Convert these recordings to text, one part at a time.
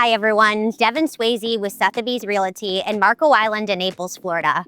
Hi everyone, Devin Sweazy with Sotheby's Realty in Marco Island in Naples, Florida.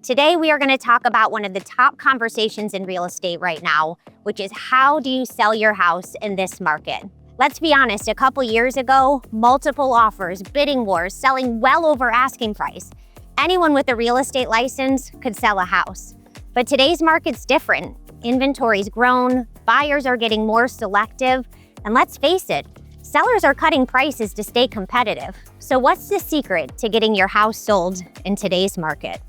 Today we are going to talk about one of the top conversations in real estate right now, which is how do you sell your house in this market? Let's be honest, a couple years ago, multiple offers, bidding wars, selling well over asking price. Anyone with a real estate license could sell a house. But today's market's different. Inventory's grown, buyers are getting more selective, and let's face it, sellers are cutting prices to stay competitive. So what's the secret to getting your house sold in today's market?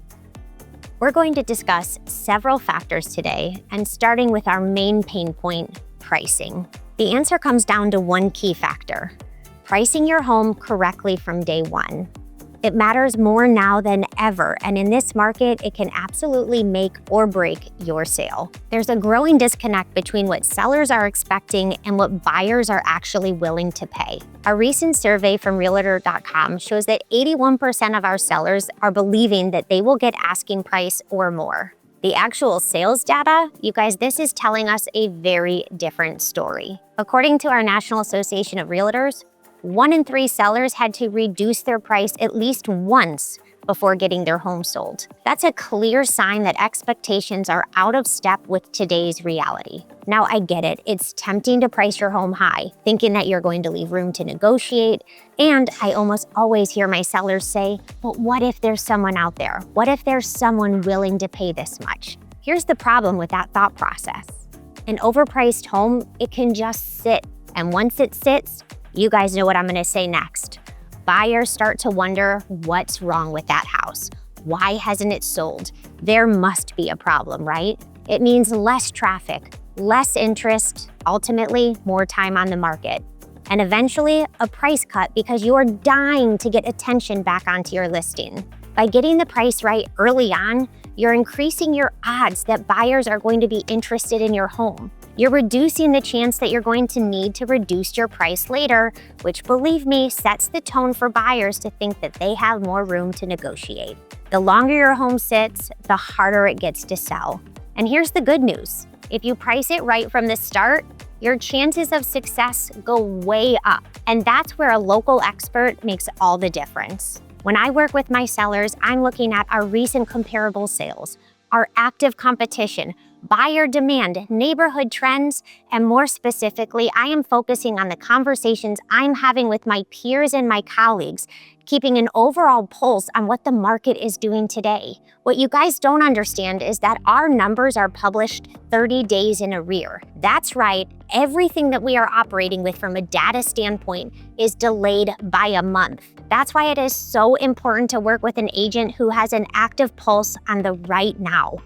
We're going to discuss several factors today, and starting with our main pain point, pricing. The answer comes down to one key factor: pricing your home correctly from day one. It matters more now than ever, and in this market, it can absolutely make or break your sale. There's a growing disconnect between what sellers are expecting and what buyers are actually willing to pay. A recent survey from Realtor.com shows that 81% of our sellers are believing that they will get asking price or more. The actual sales data, you guys, this is telling us a very different story. According to our National Association of Realtors, 1 in 3 sellers had to reduce their price at least once before getting their home sold. That's a clear sign that expectations are out of step with today's reality. Now, I get it. It's tempting to price your home high, thinking that you're going to leave room to negotiate. And I almost always hear my sellers say, but what if there's someone out there? What if there's someone willing to pay this much? Here's the problem with that thought process. An overpriced home, it can just sit. And once it sits, you guys know what I'm gonna say next. Buyers start to wonder what's wrong with that house. Why hasn't it sold? There must be a problem, right? It means less traffic, less interest, ultimately more time on the market, and eventually a price cut because you are dying to get attention back onto your listing. By getting the price right early on, you're increasing your odds that buyers are going to be interested in your home. You're reducing the chance that you're going to need to reduce your price later, which, believe me, sets the tone for buyers to think that they have more room to negotiate. The longer your home sits, the harder it gets to sell. And here's the good news. If you price it right from the start, your chances of success go way up. And that's where a local expert makes all the difference. When I work with my sellers, I'm looking at our recent comparable sales, our active competition, buyer demand, neighborhood trends, and more specifically, I am focusing on the conversations I'm having with my peers and my colleagues, keeping an overall pulse on what the market is doing today. What you guys don't understand is that our numbers are published 30 days in arrears. That's right, everything that we are operating with from a data standpoint is delayed by a month. That's why it is so important to work with an agent who has an active pulse on the right now.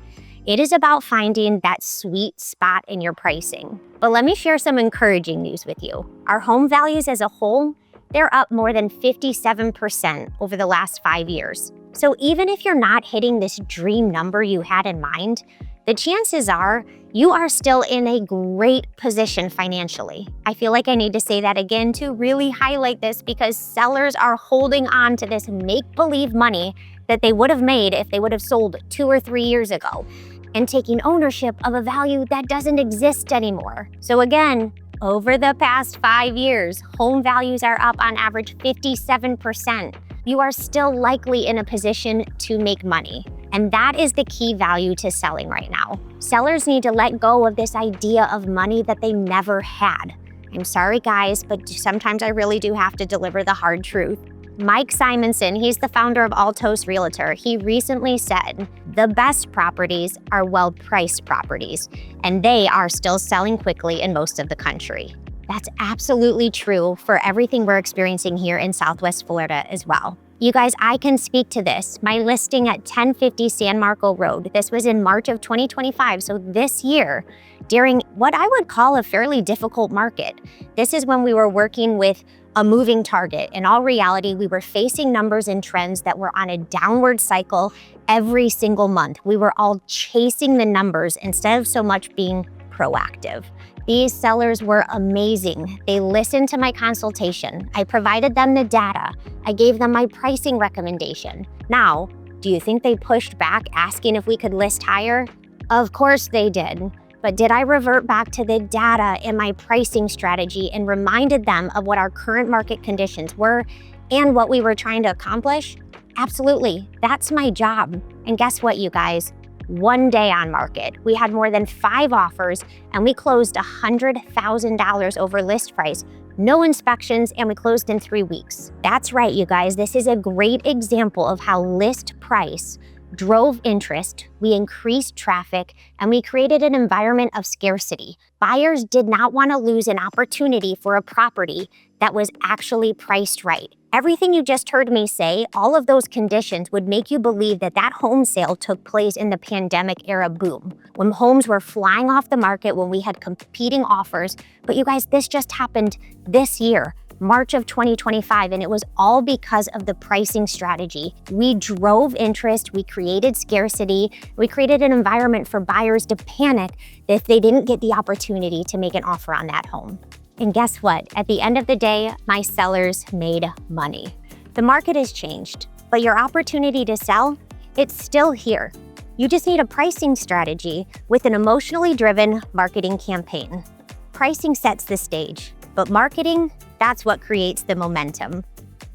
It is about finding that sweet spot in your pricing. But let me share some encouraging news with you. Our home values as a whole, they're up more than 57% over the last 5 years. So even if you're not hitting this dream number you had in mind, the chances are you are still in a great position financially. I feel like I need to say that again to really highlight this because sellers are holding on to this make-believe money that they would have made if they would have sold 2 or 3 years ago, and taking ownership of a value that doesn't exist anymore. So again, over the past 5 years, home values are up on average 57%. You are still likely in a position to make money. And that is the key value to selling right now. Sellers need to let go of this idea of money that they never had. I'm sorry guys, but sometimes I really do have to deliver the hard truth. Mike Simonson, he's the founder of Altos Realtor. He recently said, the best properties are well-priced properties, and they are still selling quickly in most of the country. That's absolutely true for everything we're experiencing here in Southwest Florida as well. You guys, I can speak to this. My listing at 1050 San Marco Road, this was in March of 2025, so this year, during what I would call a fairly difficult market. This is when we were working with a moving target. In all reality, we were facing numbers and trends that were on a downward cycle every single month. We were all chasing the numbers instead of so much being proactive. These sellers were amazing. They listened to my consultation. I provided them the data. I gave them my pricing recommendation. Now, do you think they pushed back asking if we could list higher? Of course they did. But did I revert back to the data and my pricing strategy and reminded them of what our current market conditions were and what we were trying to accomplish? Absolutely. That's my job. And guess what, you guys? One day on market, we had more than 5 offers and we closed $100,000 over list price. No inspections, and we closed in 3 weeks. That's right, you guys. This is a great example of how list price drove interest, we increased traffic, and we created an environment of scarcity. Buyers did not want to lose an opportunity for a property that was actually priced right. Everything you just heard me say, all of those conditions would make you believe that that home sale took place in the pandemic era boom, when homes were flying off the market, when we had competing offers. But you guys, this just happened this year. March of 2025, and it was all because of the pricing strategy. We drove interest, we created scarcity, we created an environment for buyers to panic if they didn't get the opportunity to make an offer on that home. And guess what? At the end of the day, my sellers made money. The market has changed, but your opportunity to sell, it's still here. You just need a pricing strategy with an emotionally driven marketing campaign. Pricing sets the stage, but marketing, that's what creates the momentum.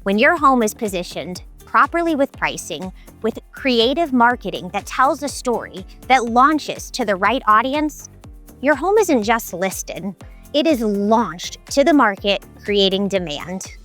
When your home is positioned properly with pricing, with creative marketing that tells a story, that launches to the right audience, your home isn't just listed, it is launched to the market, creating demand.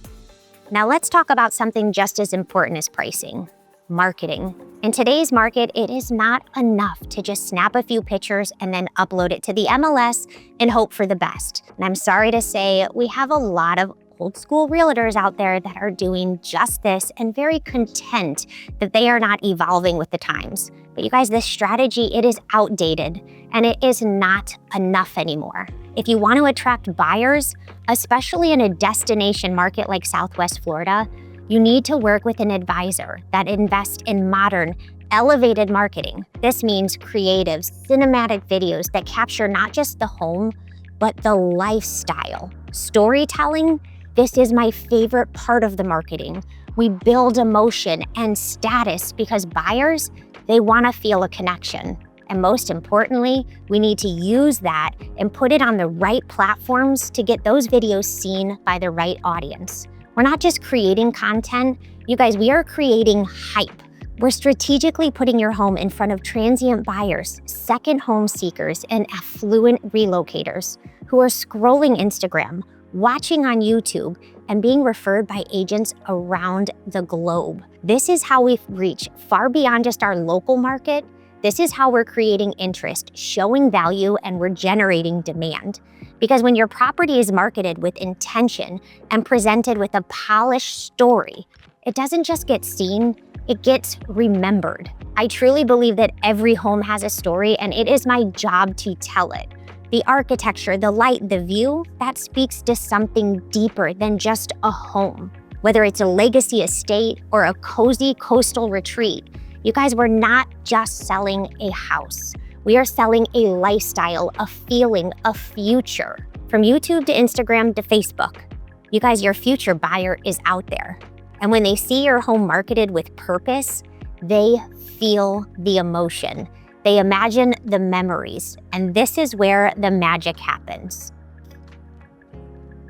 Now let's talk about something just as important as pricing: marketing. In today's market, it is not enough to just snap a few pictures and then upload it to the MLS and hope for the best. And I'm sorry to say, we have a lot of old school realtors out there that are doing just this and very content that they are not evolving with the times. But you guys, this strategy, it is outdated and it is not enough anymore. If you want to attract buyers, especially in a destination market like Southwest Florida, you need to work with an advisor that invests in modern, elevated marketing. This means creative, cinematic videos that capture not just the home, but the lifestyle. Storytelling, this is my favorite part of the marketing. We build emotion and status because buyers, they want to feel a connection. And most importantly, we need to use that and put it on the right platforms to get those videos seen by the right audience. We're not just creating content, you guys, we are creating hype. We're strategically putting your home in front of transient buyers, second home seekers, and affluent relocators who are scrolling Instagram, watching on YouTube, and being referred by agents around the globe. This is how we reach far beyond just our local market. This is how we're creating interest, showing value, and we're generating demand. Because when your property is marketed with intention and presented with a polished story, it doesn't just get seen, it gets remembered. I truly believe that every home has a story, and it is my job to tell it. The architecture, the light, the view, that speaks to something deeper than just a home. Whether it's a legacy estate or a cozy coastal retreat, you guys, we're not just selling a house. We are selling a lifestyle, a feeling, a future. From YouTube to Instagram to Facebook, you guys, your future buyer is out there. And when they see your home marketed with purpose, they feel the emotion. They imagine the memories. And this is where the magic happens.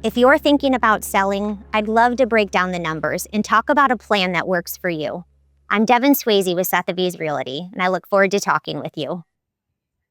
If you're thinking about selling, I'd love to break down the numbers and talk about a plan that works for you. I'm Devin Sweazy with Sotheby's Realty, and I look forward to talking with you.